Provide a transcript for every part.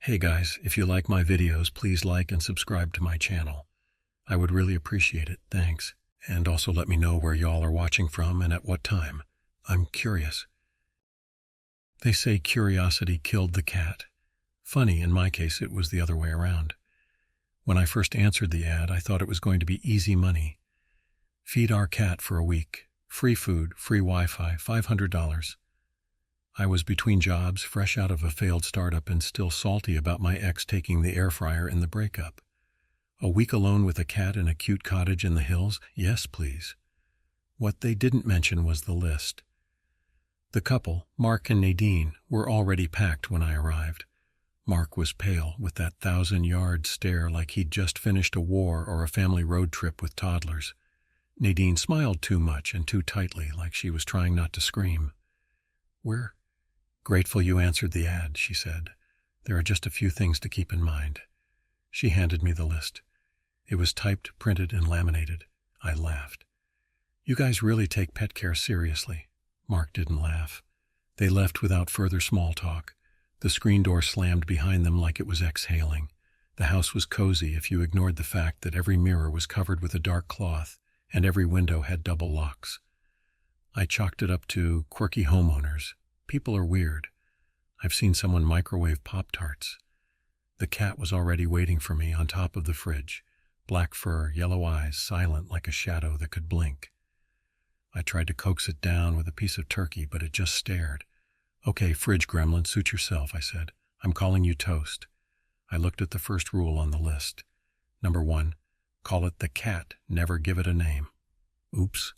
Hey guys, if you like my videos, please like and subscribe to my channel. I would really appreciate it, thanks. And also let me know where y'all are watching from and at what time. I'm curious. They say curiosity killed the cat. Funny, in my case, it was the other way around. When I first answered the ad, I thought it was going to be easy money. Feed our cat for a week. Free food, free Wi-Fi, $500. I was between jobs, fresh out of a failed startup, and still salty about my ex taking the air fryer in the breakup. A week alone with a cat in a cute cottage in the hills? Yes, please. What they didn't mention was the list. The couple, Mark and Nadine, were already packed when I arrived. Mark was pale, with that 1,000-yard stare like he'd just finished a war or a family road trip with toddlers. Nadine smiled too much and too tightly, like she was trying not to scream. "We're grateful you answered the ad," she said. "There are just a few things to keep in mind." She handed me the list. It was typed, printed, and laminated. I laughed. "You guys really take pet care seriously." Mark didn't laugh. They left without further small talk. The screen door slammed behind them like it was exhaling. The house was cozy if you ignored the fact that every mirror was covered with a dark cloth and every window had double locks. I chalked it up to quirky homeowners. People are weird. I've seen someone microwave Pop-Tarts. The cat was already waiting for me on top of the fridge. Black fur, yellow eyes, silent like a shadow that could blink. I tried to coax it down with a piece of turkey, but it just stared. "Okay, fridge gremlin, suit yourself," I said. "I'm calling you Toast." I looked at the first rule on the list. Number 1, call it the cat, never give it a name. Oops.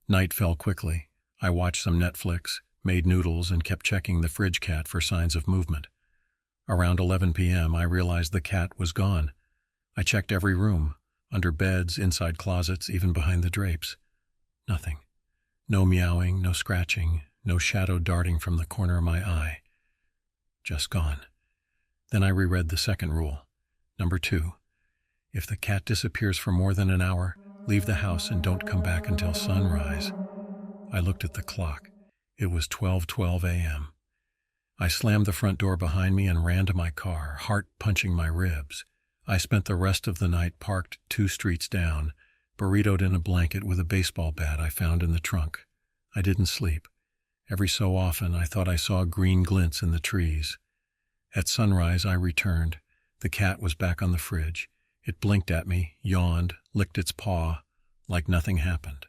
Night fell quickly. I watched some Netflix, made noodles, and kept checking the fridge cat for signs of movement. Around 11 p.m., I realized the cat was gone. I checked every room, under beds, inside closets, even behind the drapes. Nothing. No meowing, no scratching, no shadow darting from the corner of my eye. Just gone. Then I reread the second rule. Number 2, if the cat disappears for more than an hour, leave the house and don't come back until sunrise. I looked at the clock. It was 12:12 a.m. I slammed the front door behind me and ran to my car, heart punching my ribs. I spent the rest of the night parked 2 streets down, burritoed in a blanket with a baseball bat I found in the trunk. I didn't sleep. Every so often I thought I saw green glints in the trees. At sunrise I returned. The cat was back on the fridge. It blinked at me, yawned, licked its paw, like nothing happened.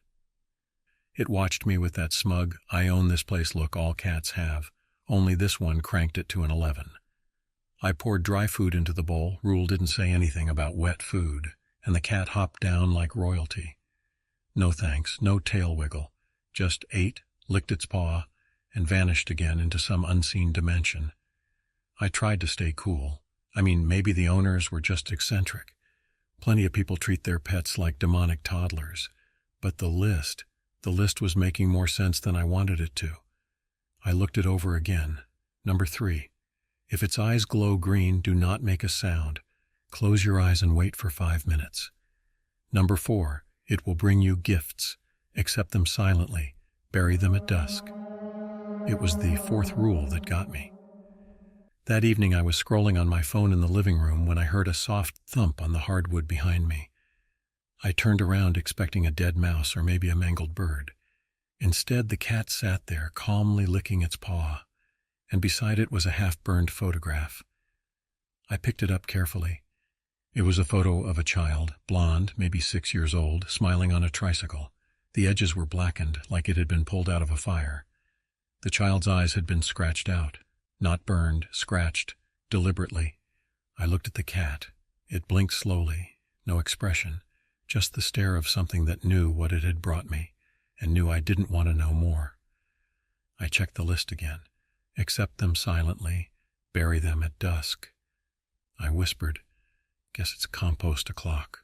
It watched me with that smug, I own this place look all cats have, only this one cranked it to an 11. I poured dry food into the bowl. Rule didn't say anything about wet food, and the cat hopped down like royalty. No thanks, no tail wiggle, just ate, licked its paw, and vanished again into some unseen dimension. I tried to stay cool. Maybe the owners were just eccentric. Plenty of people treat their pets like demonic toddlers. But the list was making more sense than I wanted it to. I looked it over again. Number 3, if its eyes glow green, do not make a sound. Close your eyes and wait for 5 minutes. Number 4, it will bring you gifts. Accept them silently. Bury them at dusk. It was the 4th rule that got me. That evening I was scrolling on my phone in the living room when I heard a soft thump on the hardwood behind me. I turned around expecting a dead mouse or maybe a mangled bird. Instead, the cat sat there, calmly licking its paw, and beside it was a half-burned photograph. I picked it up carefully. It was a photo of a child, blonde, maybe 6 years old, smiling on a tricycle. The edges were blackened, like it had been pulled out of a fire. The child's eyes had been scratched out. Not burned, scratched, deliberately. I looked at the cat. It blinked slowly, no expression, just the stare of something that knew what it had brought me, and knew I didn't want to know more. I checked the list again. Accept them silently, bury them at dusk. I whispered, guess it's compost o'clock.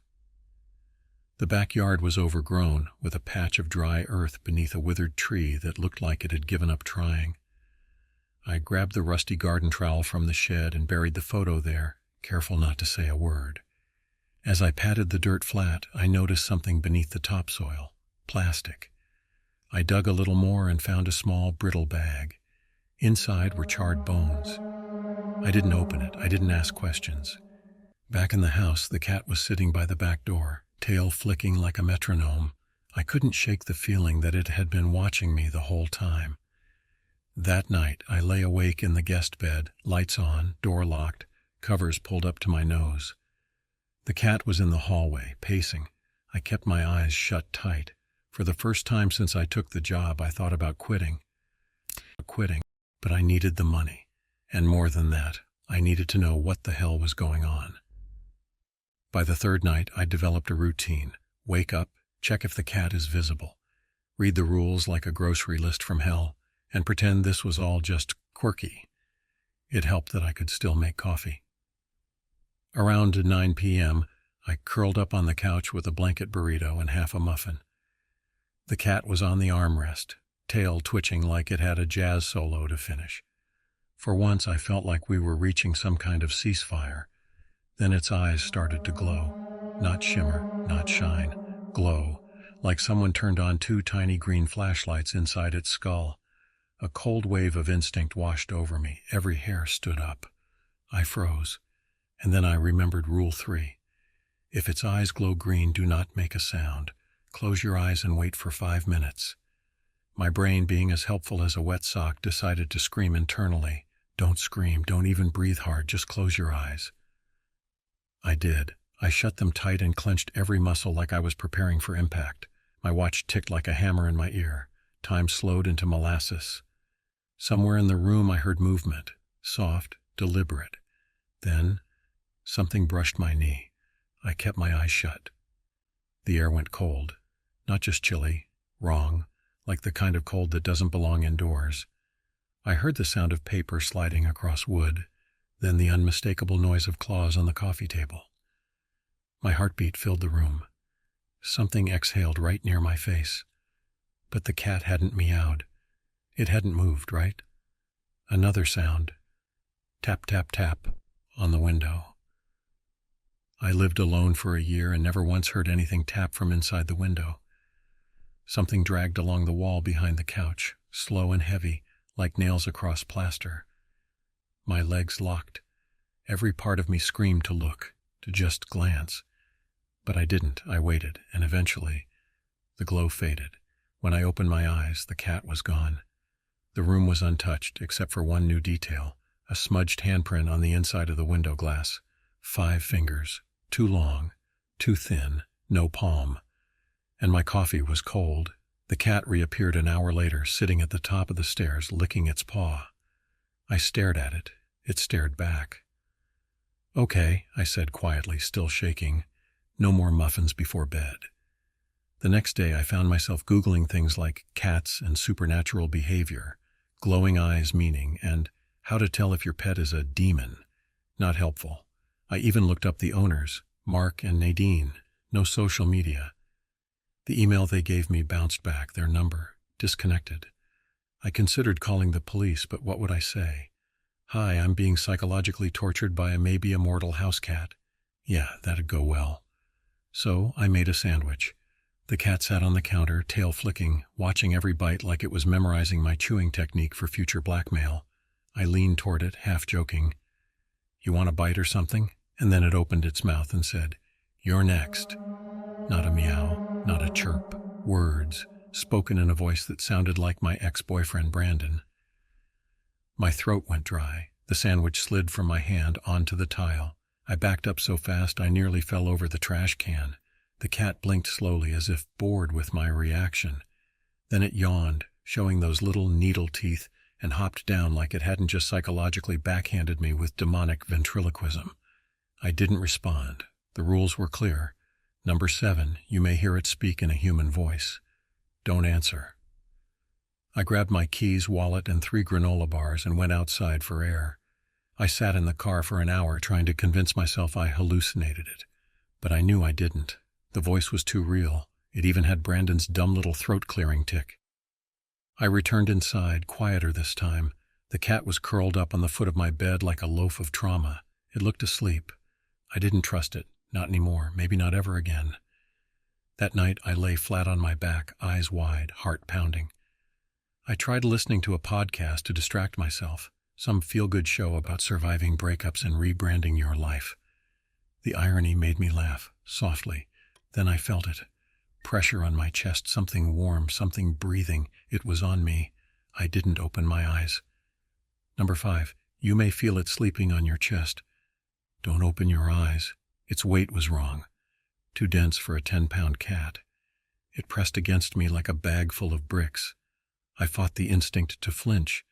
The backyard was overgrown, with a patch of dry earth beneath a withered tree that looked like it had given up trying. I grabbed the rusty garden trowel from the shed and buried the photo there, careful not to say a word. As I patted the dirt flat, I noticed something beneath the topsoil, plastic. I dug a little more and found a small, brittle bag. Inside were charred bones. I didn't open it. I didn't ask questions. Back in the house, the cat was sitting by the back door, tail flicking like a metronome. I couldn't shake the feeling that it had been watching me the whole time. That night, I lay awake in the guest bed, lights on, door locked, covers pulled up to my nose. The cat was in the hallway, pacing. I kept my eyes shut tight. For the first time since I took the job, I thought about quitting. But I needed the money. And more than that, I needed to know what the hell was going on. By the third night, I developed a routine. Wake up, check if the cat is visible, read the rules like a grocery list from hell, and pretend this was all just quirky. It helped that I could still make coffee. Around 9 p.m., I curled up on the couch with a blanket burrito and half a muffin. The cat was on the armrest, tail twitching like it had a jazz solo to finish. For once, I felt like we were reaching some kind of ceasefire. Then its eyes started to glow. Not shimmer, not shine. Glow, like someone turned on 2 tiny green flashlights inside its skull. A cold wave of instinct washed over me. Every hair stood up. I froze. And then I remembered Rule 3. If its eyes glow green, do not make a sound. Close your eyes and wait for 5 minutes. My brain, being as helpful as a wet sock, decided to scream internally. Don't scream, don't even breathe hard, just close your eyes. I did. I shut them tight and clenched every muscle like I was preparing for impact. My watch ticked like a hammer in my ear. Time slowed into molasses. Somewhere in the room I heard movement, soft, deliberate. Then, something brushed my knee. I kept my eyes shut. The air went cold. Not just chilly, wrong, like the kind of cold that doesn't belong indoors. I heard the sound of paper sliding across wood, then the unmistakable noise of claws on the coffee table. My heartbeat filled the room. Something exhaled right near my face. But the cat hadn't meowed. It hadn't moved, right? Another sound. Tap, tap, tap on the window. I lived alone for a year and never once heard anything tap from inside the window. Something dragged along the wall behind the couch, slow and heavy, like nails across plaster. My legs locked. Every part of me screamed to look, to just glance. But I didn't. I waited, and eventually, the glow faded. When I opened my eyes, the cat was gone. The room was untouched, except for one new detail, a smudged handprint on the inside of the window glass. 5 fingers, too long, too thin, no palm. And my coffee was cold. The cat reappeared an hour later, sitting at the top of the stairs, licking its paw. I stared at it. It stared back. "Okay," I said quietly, still shaking. "No more muffins before bed." The next day I found myself Googling things like cats and supernatural behavior, glowing eyes meaning, and how to tell if your pet is a demon. Not helpful. I even looked up the owners, Mark and Nadine. No social media. The email they gave me bounced back, their number, disconnected. I considered calling the police, but what would I say? "Hi, I'm being psychologically tortured by a maybe immortal house cat." Yeah, that'd go well. So I made a sandwich. The cat sat on the counter, tail flicking, watching every bite like it was memorizing my chewing technique for future blackmail. I leaned toward it, half joking. "You want a bite or something?" And then it opened its mouth and said, "You're next." Not a meow, not a chirp. Words, spoken in a voice that sounded like my ex-boyfriend Brandon. My throat went dry. The sandwich slid from my hand onto the tile. I backed up so fast I nearly fell over the trash can. The cat blinked slowly as if bored with my reaction. Then it yawned, showing those little needle teeth, and hopped down like it hadn't just psychologically backhanded me with demonic ventriloquism. I didn't respond. The rules were clear. Number 7, you may hear it speak in a human voice. Don't answer. I grabbed my keys, wallet, and 3 granola bars and went outside for air. I sat in the car for an hour trying to convince myself I hallucinated it. But I knew I didn't. The voice was too real. It even had Brandon's dumb little throat-clearing tick. I returned inside, quieter this time. The cat was curled up on the foot of my bed like a loaf of trauma. It looked asleep. I didn't trust it. Not anymore. Maybe not ever again. That night, I lay flat on my back, eyes wide, heart pounding. I tried listening to a podcast to distract myself. Some feel-good show about surviving breakups and rebranding your life. The irony made me laugh, softly. Then I felt it. Pressure on my chest, something warm, something breathing. It was on me. I didn't open my eyes. Number 5. You may feel it sleeping on your chest. Don't open your eyes. Its weight was wrong. Too dense for a 10-pound cat. It pressed against me like a bag full of bricks. I fought the instinct to flinch,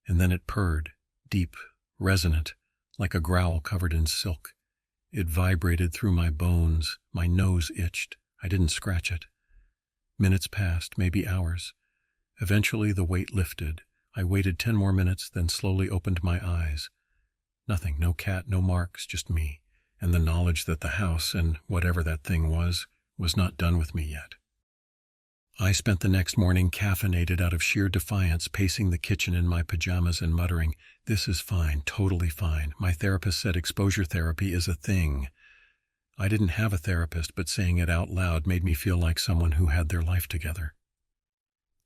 and then it purred, deep, resonant, like a growl covered in silk. It vibrated through my bones. My nose itched. I didn't scratch it. Minutes passed, maybe hours. Eventually the weight lifted. I waited 10 more minutes, then slowly opened my eyes. Nothing, no cat, no marks, just me, and the knowledge that the house, and whatever that thing was not done with me yet. I spent the next morning caffeinated out of sheer defiance, pacing the kitchen in my pajamas and muttering, "This is fine, totally fine. My therapist said exposure therapy is a thing." I didn't have a therapist, but saying it out loud made me feel like someone who had their life together.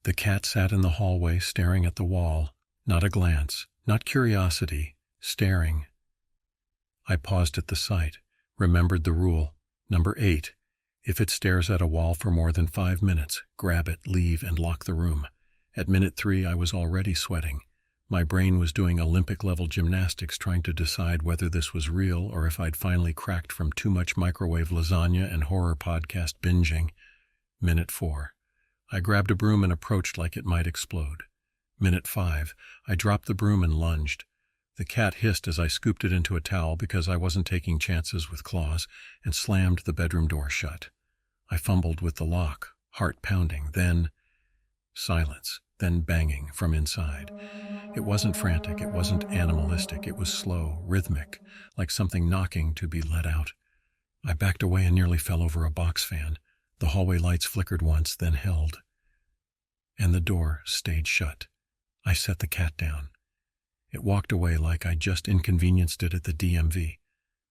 The cat sat in the hallway, staring at the wall. Not a glance, not curiosity, staring. I paused at the sight, remembered the rule. Number 8. If it stares at a wall for more than 5 minutes, grab it, leave, and lock the room. At minute 3, I was already sweating. My brain was doing Olympic-level gymnastics trying to decide whether this was real or if I'd finally cracked from too much microwave lasagna and horror podcast binging. Minute 4. I grabbed a broom and approached like it might explode. Minute 5. I dropped the broom and lunged. The cat hissed as I scooped it into a towel because I wasn't taking chances with claws, and slammed the bedroom door shut. I fumbled with the lock, heart pounding, then silence, then banging from inside. It wasn't frantic, it wasn't animalistic, it was slow, rhythmic, like something knocking to be let out. I backed away and nearly fell over a box fan. The hallway lights flickered once, then held. And the door stayed shut. I set the cat down. It walked away like I just inconvenienced it at the DMV.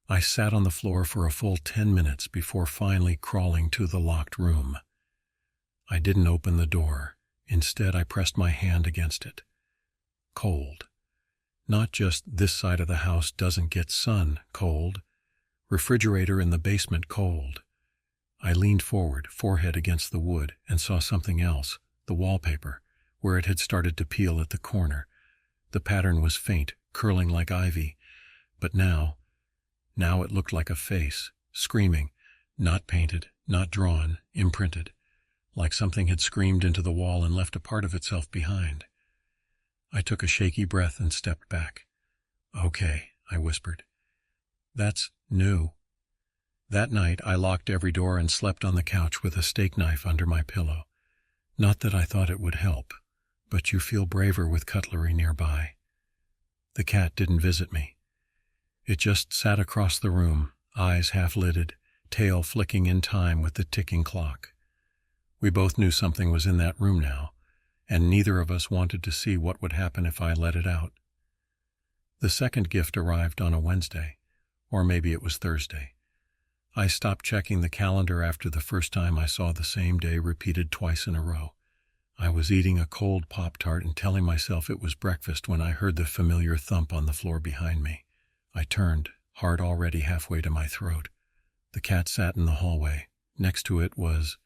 I sat on the floor for a full 10 minutes before finally crawling to the locked room. I didn't open the door. Instead, I pressed my hand against it. Cold. Not just this side of the house doesn't get sun cold. Refrigerator in the basement cold. I leaned forward, forehead against the wood, and saw something else, the wallpaper, where it had started to peel at the corner. The pattern was faint, curling like ivy, but now it looked like a face, screaming, not painted, not drawn, imprinted, like something had screamed into the wall and left a part of itself behind. I took a shaky breath and stepped back. "Okay," I whispered. "That's new." That night I locked every door and slept on the couch with a steak knife under my pillow. Not that I thought it would help, but you feel braver with cutlery nearby. The cat didn't visit me. It just sat across the room, eyes half-lidded, tail flicking in time with the ticking clock. We both knew something was in that room now, and neither of us wanted to see what would happen if I let it out. The second gift arrived on a Wednesday, or maybe it was Thursday. I stopped checking the calendar after the first time I saw the same day repeated twice in a row. I was eating a cold Pop-Tart and telling myself it was breakfast when I heard the familiar thump on the floor behind me. I turned, heart already halfway to my throat. The cat sat in the hallway. Next to it was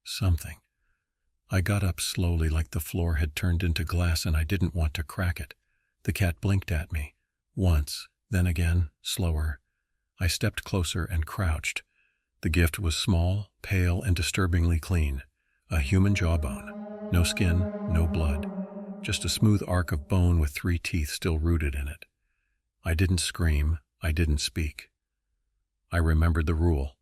something. I got up slowly like the floor had turned into glass and I didn't want to crack it. The cat blinked at me. Once, then again, slower. I stepped closer and crouched. The gift was small, pale, and disturbingly clean. A human jawbone. No skin, no blood. Just a smooth arc of bone with 3 teeth still rooted in it. I didn't scream. I didn't speak. I remembered the rule.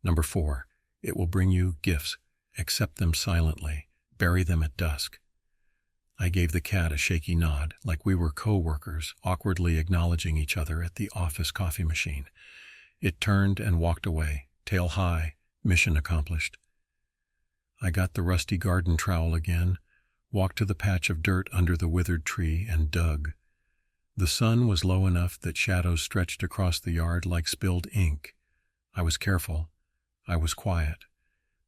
Number 4. It will bring you gifts. Accept them silently. Bury them at dusk. I gave the cat a shaky nod, like we were co-workers, awkwardly acknowledging each other at the office coffee machine. It turned and walked away, tail high, mission accomplished. I got the rusty garden trowel again, walked to the patch of dirt under the withered tree, and dug. The sun was low enough that shadows stretched across the yard like spilled ink. I was careful. I was quiet.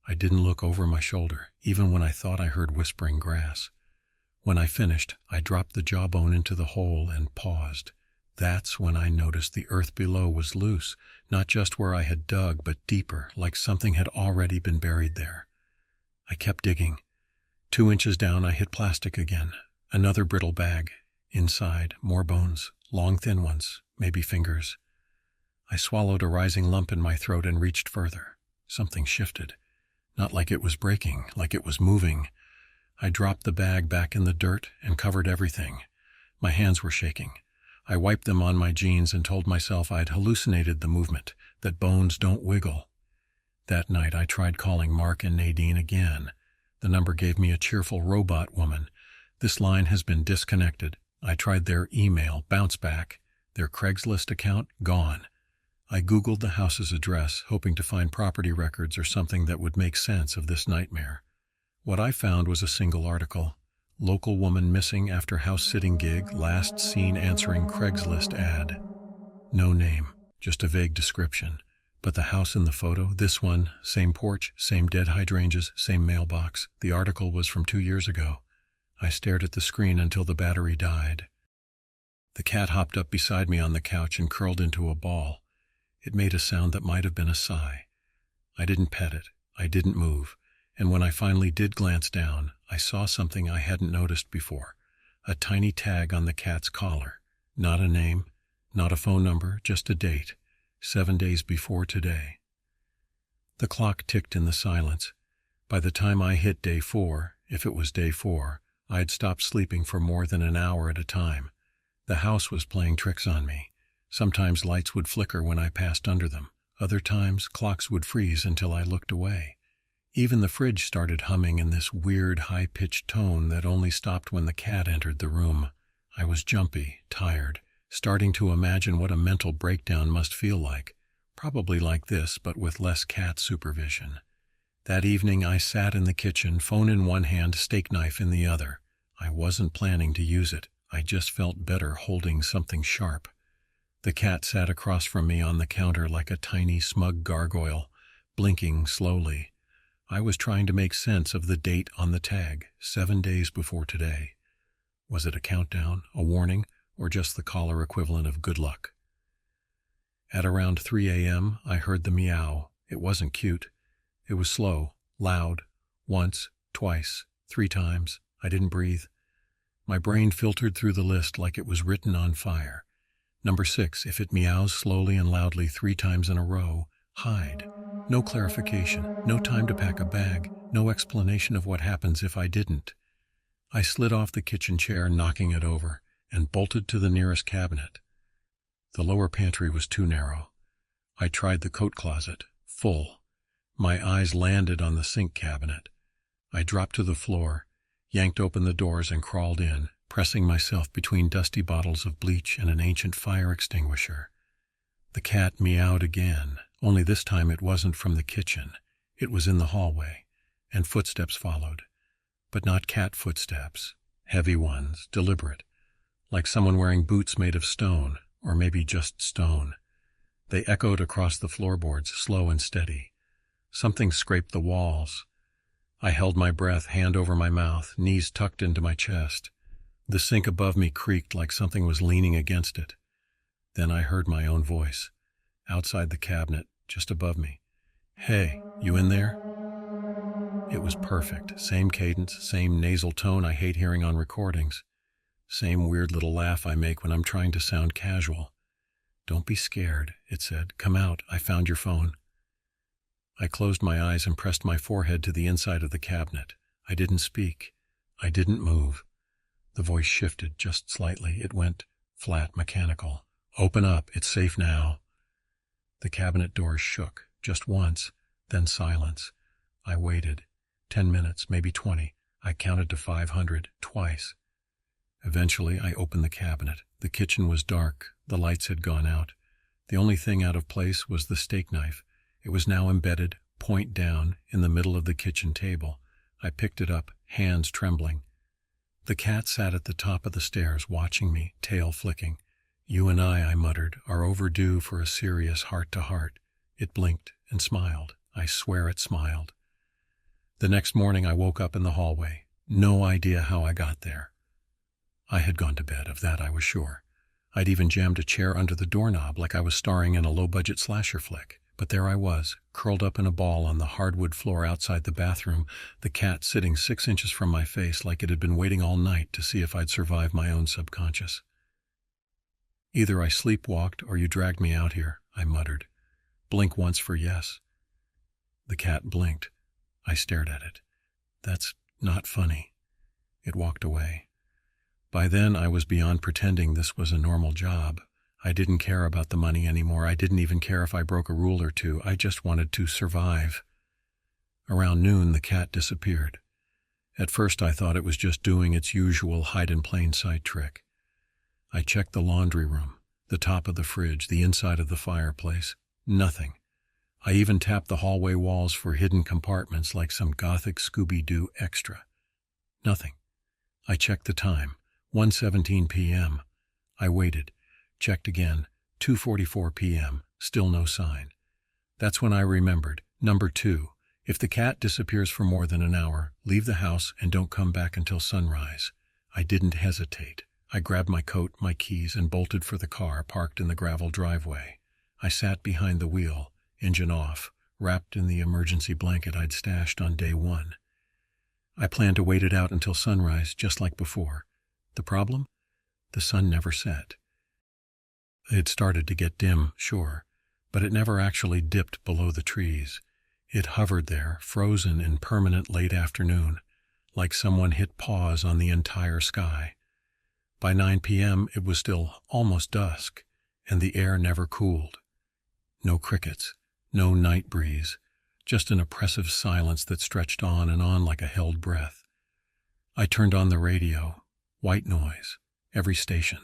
I didn't look over my shoulder, even when I thought I heard whispering grass. When I finished, I dropped the jawbone into the hole and paused. That's when I noticed the earth below was loose, not just where I had dug, but deeper, like something had already been buried there. I kept digging. 2 inches down, I hit plastic again. Another brittle bag. Inside, more bones, long thin ones, maybe fingers. I swallowed a rising lump in my throat and reached further. Something shifted. Not like it was breaking, like it was moving. I dropped the bag back in the dirt and covered everything. My hands were shaking. I wiped them on my jeans and told myself I'd hallucinated the movement, that bones don't wiggle. That night I tried calling Mark and Nadine again. The number gave me a cheerful robot woman. This line has been disconnected. I tried their email, bounce back. Their Craigslist account, gone. I Googled the house's address, hoping to find property records or something that would make sense of this nightmare. What I found was a single article. Local woman missing after house-sitting gig, last seen answering Craigslist ad. No name, just a vague description. But the house in the photo, this one, same porch, same dead hydrangeas, same mailbox. The article was from 2 years ago. I stared at the screen until the battery died. The cat hopped up beside me on the couch and curled into a ball. It made a sound that might have been a sigh. I didn't pet it. I didn't move. And when I finally did glance down, I saw something I hadn't noticed before. A tiny tag on the cat's collar. Not a name, not a phone number, just a date. 7 days before today. The clock ticked in the silence. By the time I hit day 4, if it was day 4, I'd stopped sleeping for more than an hour at a time. The house was playing tricks on me. Sometimes lights would flicker when I passed under them. Other times, clocks would freeze until I looked away. Even the fridge started humming in this weird, high-pitched tone that only stopped when the cat entered the room. I was jumpy, tired, starting to imagine what a mental breakdown must feel like. Probably like this, but with less cat supervision. That evening I sat in the kitchen, phone in one hand, steak knife in the other. I wasn't planning to use it. I just felt better holding something sharp. The cat sat across from me on the counter like a tiny, smug gargoyle, blinking slowly. I was trying to make sense of the date on the tag, 7 days before today. Was it a countdown, a warning, or just the collar equivalent of good luck? At around 3 a.m., I heard the meow. It wasn't cute. It was slow, loud, once, twice, 3 times. I didn't breathe. My brain filtered through the list like it was written on fire. Number 6, if it meows slowly and loudly 3 times in a row, hide. No clarification, no time to pack a bag, no explanation of what happens if I didn't. I slid off the kitchen chair, knocking it over, and bolted to the nearest cabinet. The lower pantry was too narrow. I tried the coat closet, full. My eyes landed on the sink cabinet. I dropped to the floor, yanked open the doors and crawled in, pressing myself between dusty bottles of bleach and an ancient fire extinguisher. The cat meowed again, only this time it wasn't from the kitchen. It was in the hallway, and footsteps followed. But not cat footsteps, heavy ones, deliberate, like someone wearing boots made of stone, or maybe just stone. They echoed across the floorboards, slow and steady. Something scraped the walls. I held my breath, hand over my mouth, knees tucked into my chest. The sink above me creaked like something was leaning against it. Then I heard my own voice, outside the cabinet, just above me. "Hey, you in there?" It was perfect. Same cadence, same nasal tone I hate hearing on recordings. Same weird little laugh I make when I'm trying to sound casual. "Don't be scared," it said. "Come out. I found your phone." I closed my eyes and pressed my forehead to the inside of the cabinet. I didn't speak. I didn't move. The voice shifted just slightly. It went flat, mechanical. "Open up. It's safe now." The cabinet doors shook, just once, then silence. I waited. 10 minutes, maybe 20. I counted to 500, twice. Eventually, I opened the cabinet. The kitchen was dark. The lights had gone out. The only thing out of place was the steak knife. It was now embedded, point down, in the middle of the kitchen table. I picked it up, hands trembling. The cat sat at the top of the stairs, watching me, tail flicking. "You and I muttered, "are overdue for a serious heart-to-heart." It blinked and smiled. I swear it smiled. The next morning I woke up in the hallway. No idea how I got there. I had gone to bed, of that I was sure. I'd even jammed a chair under the doorknob like I was starring in a low-budget slasher flick. But there I was, curled up in a ball on the hardwood floor outside the bathroom, the cat sitting 6 inches from my face like it had been waiting all night to see if I'd survive my own subconscious. "Either I sleepwalked or you dragged me out here," I muttered. "Blink once for yes." The cat blinked. I stared at it. "That's not funny." It walked away. By then, I was beyond pretending this was a normal job. I didn't care about the money anymore. I didn't even care if I broke a rule or two. I just wanted to survive. Around noon, the cat disappeared. At first, I thought it was just doing its usual hide-in-plain-sight trick. I checked the laundry room, the top of the fridge, the inside of the fireplace. Nothing. I even tapped the hallway walls for hidden compartments like some gothic Scooby-Doo extra. Nothing. I checked the time. 1:17 p.m. I waited, checked again, 2:44 p.m., still no sign. That's when I remembered. Number 2, if the cat disappears for more than an hour, leave the house and don't come back until sunrise. I didn't hesitate. I grabbed my coat, my keys, and bolted for the car parked in the gravel driveway. I sat behind the wheel, engine off, wrapped in the emergency blanket I'd stashed on day 1. I planned to wait it out until sunrise, just like before. The problem? The sun never set. It started to get dim, sure, but it never actually dipped below the trees. It hovered there, frozen in permanent late afternoon, like someone hit pause on the entire sky. By 9 p.m. it was still almost dusk, and the air never cooled. No crickets, no night breeze, just an oppressive silence that stretched on and on like a held breath. I turned on the radio. White noise, every station.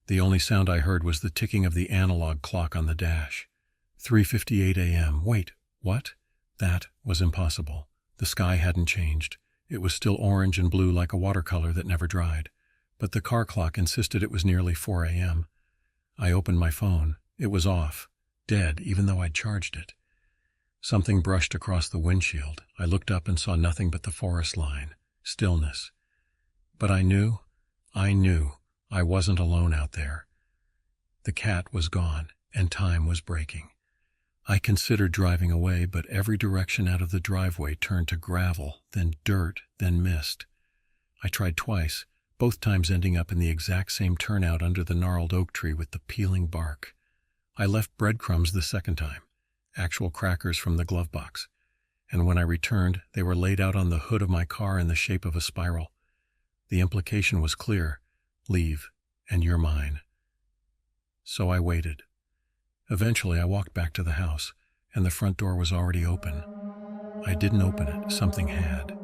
The only sound I heard was the ticking of the analog clock on the dash. 3:58 a.m. Wait, what? That was impossible. The sky hadn't changed. It was still orange and blue like a watercolor that never dried. But the car clock insisted it was nearly 4 a.m. I opened my phone. It was off, dead, even though I'd charged it. Something brushed across the windshield. I looked up and saw nothing but the forest line. Stillness. But I knew I wasn't alone out there. The cat was gone, and time was breaking. I considered driving away, but every direction out of the driveway turned to gravel, then dirt, then mist. I tried twice, both times ending up in the exact same turnout under the gnarled oak tree with the peeling bark. I left breadcrumbs the second time, actual crackers from the glove box, and when I returned, they were laid out on the hood of my car in the shape of a spiral. The implication was clear: leave, and you're mine. So I waited. Eventually, I walked back to the house, and the front door was already open. I didn't open it. Something had.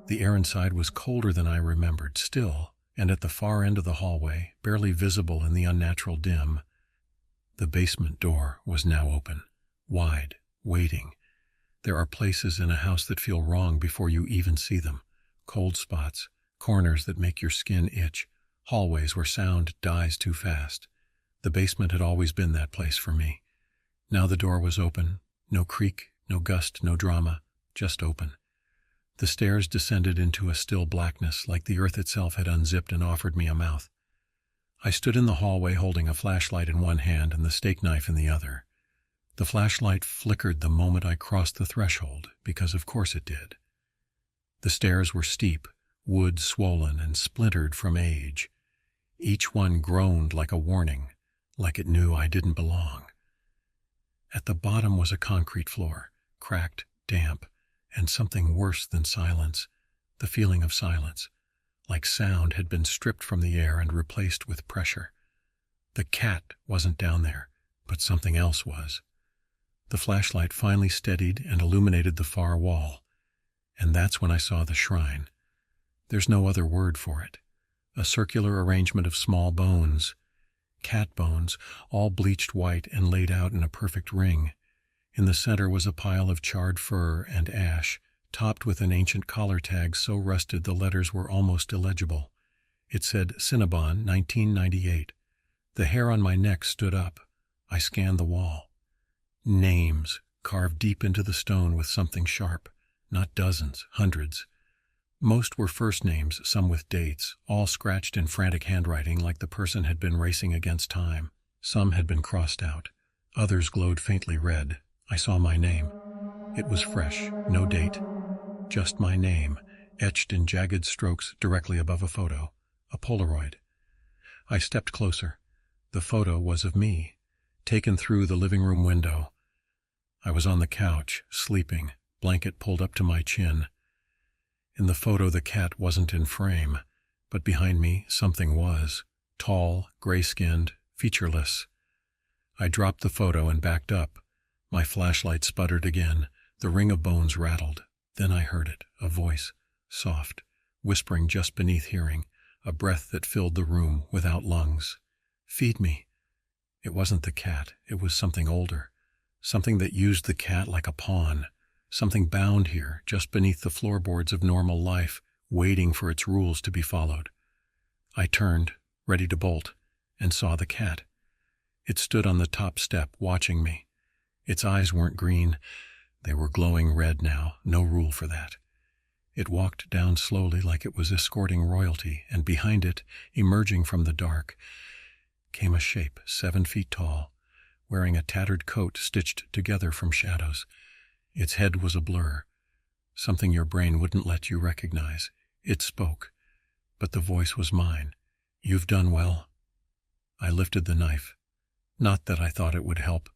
The air inside was colder than I remembered, still, and at the far end of the hallway, barely visible in the unnatural dim, the basement door was now open, wide, waiting. There are places in a house that feel wrong before you even see them. Cold spots, corners that make your skin itch, hallways where sound dies too fast. The basement had always been that place for me. Now the door was open, no creak, no gust, no drama, just open. The stairs descended into a still blackness, like the earth itself had unzipped and offered me a mouth. I stood in the hallway holding a flashlight in one hand and the steak knife in the other. The flashlight flickered the moment I crossed the threshold, because of course it did. The stairs were steep, wood swollen and splintered from age. Each one groaned like a warning, like it knew I didn't belong. At the bottom was a concrete floor, cracked, damp, and something worse than silence, the feeling of silence, like sound had been stripped from the air and replaced with pressure. The cat wasn't down there, but something else was. The flashlight finally steadied and illuminated the far wall, and that's when I saw the shrine. There's no other word for it. A circular arrangement of small bones, cat bones, all bleached white and laid out in a perfect ring. In the center was a pile of charred fur and ash, topped with an ancient collar tag so rusted the letters were almost illegible. It said Cinnabon, 1998. The hair on my neck stood up. I scanned the wall. Names, carved deep into the stone with something sharp. Not dozens, hundreds. Most were first names, some with dates, all scratched in frantic handwriting like the person had been racing against time. Some had been crossed out. Others glowed faintly red. I saw my name. It was fresh, no date, just my name, etched in jagged strokes directly above a photo, a Polaroid. I stepped closer. The photo was of me, taken through the living room window. I was on the couch, sleeping, blanket pulled up to my chin. In the photo, the cat wasn't in frame, but behind me, something was. Tall, gray-skinned, featureless. I dropped the photo and backed up. My flashlight sputtered again. The ring of bones rattled. Then I heard it, a voice, soft, whispering just beneath hearing, a breath that filled the room without lungs. Feed me. It wasn't the cat. It was something older. Something that used the cat like a pawn. Something bound here, just beneath the floorboards of normal life, waiting for its rules to be followed. I turned, ready to bolt, and saw the cat. It stood on the top step, watching me. Its eyes weren't green. They were glowing red now, no rule for that. It walked down slowly like it was escorting royalty, and behind it, emerging from the dark, came a shape 7 feet tall, wearing a tattered coat stitched together from shadows. Its head was a blur, something your brain wouldn't let you recognize. It spoke, but the voice was mine. "You've done well." I lifted the knife. Not that I thought it would help.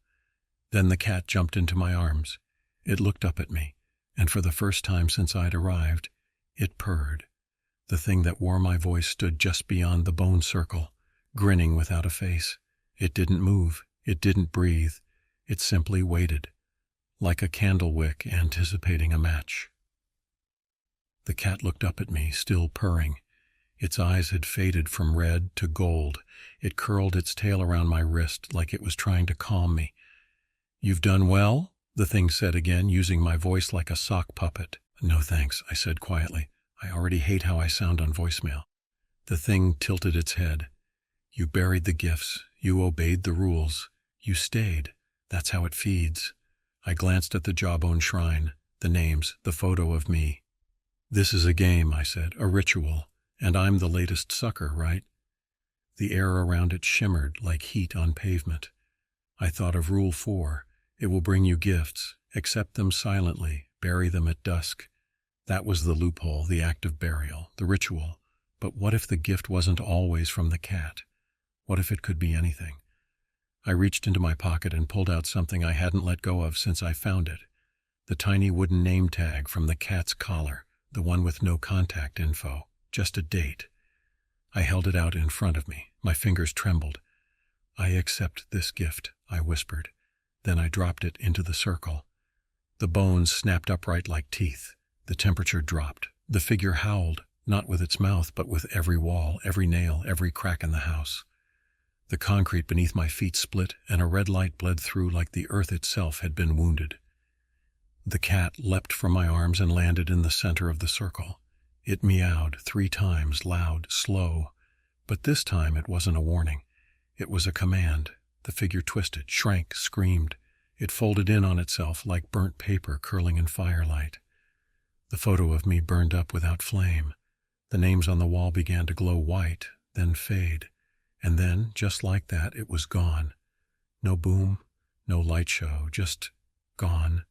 Then the cat jumped into my arms. It looked up at me, and for the first time since I'd arrived, it purred. The thing that wore my voice stood just beyond the bone circle, grinning without a face. It didn't move. It didn't breathe. It simply waited, like a candle wick anticipating a match. The cat looked up at me, still purring. Its eyes had faded from red to gold. It curled its tail around my wrist like it was trying to calm me. "You've done well?" the thing said again, using my voice like a sock puppet. "No thanks," I said quietly. I already hate how I sound on voicemail. The thing tilted its head. "You buried the gifts. You obeyed the rules. You stayed. That's how it feeds." I glanced at the jawbone shrine, the names, the photo of me. "This is a game," I said, "a ritual, and I'm the latest sucker, right?" The air around it shimmered like heat on pavement. I thought of Rule 4. It will bring you gifts. Accept them silently. Bury them at dusk. That was the loophole, the act of burial, the ritual. But what if the gift wasn't always from the cat? What if it could be anything? I reached into my pocket and pulled out something I hadn't let go of since I found it. The tiny wooden name tag from the cat's collar, the one with no contact info, just a date. I held it out in front of me. My fingers trembled. "I accept this gift," I whispered. Then I dropped it into the circle. The bones snapped upright like teeth. The temperature dropped. The figure howled, not with its mouth, but with every wall, every nail, every crack in the house. The concrete beneath my feet split, and a red light bled through like the earth itself had been wounded. The cat leapt from my arms and landed in the center of the circle. It meowed 3 times, loud, slow. But this time it wasn't a warning. It was a command. The figure twisted, shrank, screamed. It folded in on itself like burnt paper curling in firelight. The photo of me burned up without flame. The names on the wall began to glow white, then fade. And then, just like that, it was gone. No boom, no light show, just gone.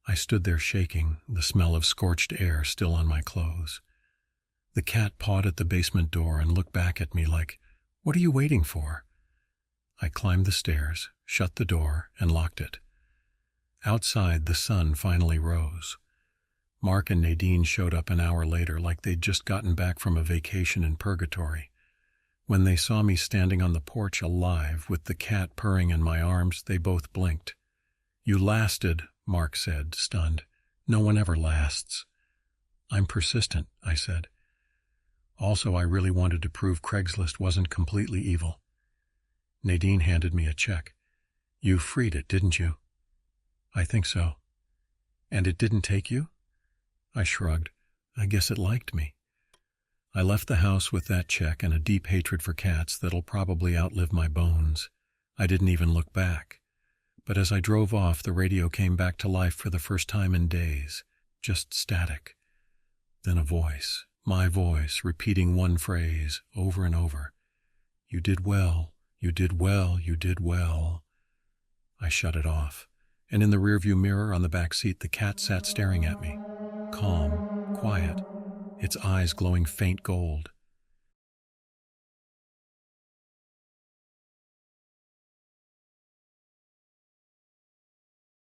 I stood there shaking, the smell of scorched air still on my clothes. The cat pawed at the basement door and looked back at me like, "What are you waiting for?" I climbed the stairs, shut the door, and locked it. Outside, the sun finally rose. Mark and Nadine showed up an hour later like they'd just gotten back from a vacation in purgatory. When they saw me standing on the porch alive with the cat purring in my arms, they both blinked. "You lasted," Mark said, stunned. "No one ever lasts." "I'm persistent," I said. Also, I really wanted to prove Craigslist wasn't completely evil. Nadine handed me a check. "You freed it, didn't you?" "I think so." "And it didn't take you?" I shrugged. "I guess it liked me." I left the house with that check and a deep hatred for cats that'll probably outlive my bones. I didn't even look back. But as I drove off, the radio came back to life for the first time in days. Just static. Then a voice, my voice, repeating one phrase over and over. You did well, you did well, you did well. I shut it off, and in the rearview mirror on the back seat the cat sat staring at me, calm, quiet, its eyes glowing faint gold.